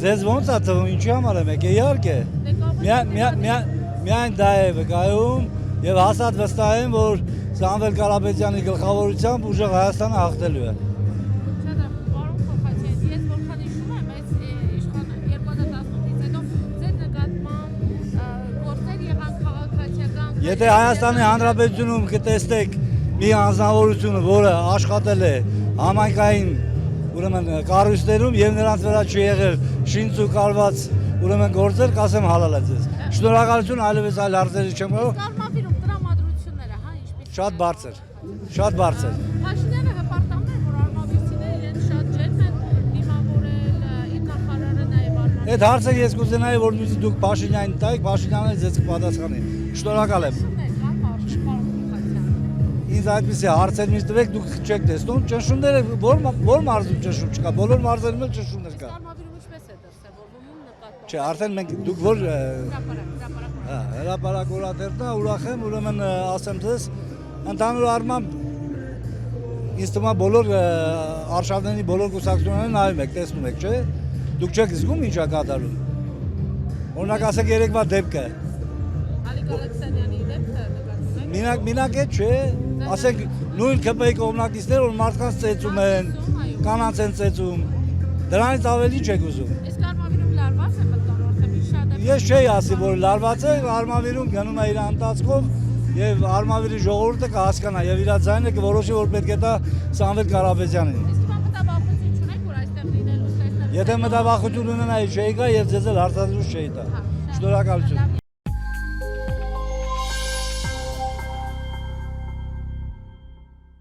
Ձեզ ոնց է թվում, ինչի համար եմ եկել, իհարկե։ Միայն դա է վկայում եւ հաստատ վստահ եմ, որ Սամվել Կարապետյանի գլխավորությամբ ուժեղ Հայաստանը հաղթելու է։ Եթե Հայաստանի Հանրապետությունում կտեսնեք մի անձնավորությունը, որը աշխատել է համայնքային ուրեմն կառույցներում եւ նրանց վրա չի եղել շինծ ու կարված ուրեմն գործեր, կասեմ հալալ է ձեզ։ Շնորհակալություն, այլևս այլ հարցերի չեմ կարող։ Կազմավիրում տրամադրությունները, հա, ինչպես։ Շատ բարձր, շատ բարձր։ Փաշինյանը հպարտանում է, որ արմավիրցիները իրենց շատ ջերմ են դիմավորել, իր նախարարը նաեւ արմավիր։ Այդ հարցը ես կուզենայի, որ դուք Փաշինյանին տայք, Փաշինյանը ձեզ կպատասխանի։ Շնորհակալ եմ։ Ինձ այդպիսի հարցեր միշտ տվեք, դուք չեք տեսնում, ճնշումները որ մարզում ճնշում չկա, բոլոր մարզերում էլ ճնշումներ կա։ Կազմավիրում ինչպես է դրսևորվում նկատմամբ։ Չէ, արդեն մենք դուք որ հրապարակ օրաթերթն է, ուրախ եմ, ուրեմն ասեմ ձեզ, ընդհանուր առմամբ ինձ թվում է բոլոր արշավների բոլոր կուսակցությունները նայում եք, տեսնում եք, չէ։ Դուք չեք զգում ինչ է կատարում։ Օրինակ ասեք երեկվա դեպքը։ Ալիկ Ալեքսանյանի դեպքը նկատում եք։ Մինակ է, չէ։ Ասենք նույն ԿՊ-ի կողմնակիցներ, որ մարդկանց ծեծում են, կանանց են ծեծում, դրանից ավելի չեք ուզում։ Իսկ արմավիրում լարված է մտնորդը մի շատ է։ Ես չէի ասի, որ լարված է, արմավիրում գնում է իր ընթացքով եւ արմավիրի ժողովուրդը կհասկանա եւ իր ձայնը կորոշի, որ պետք է տա Սամվել Կարապետյանին։ Իսկ մտավախություն չունեք, որ այստեղ լինելու ստեղծել։ Եթե մտավախություն ունենայի չէի գա եւ ձեզ էլ հարցադրուց չէի տա։ Շնորհակալություն։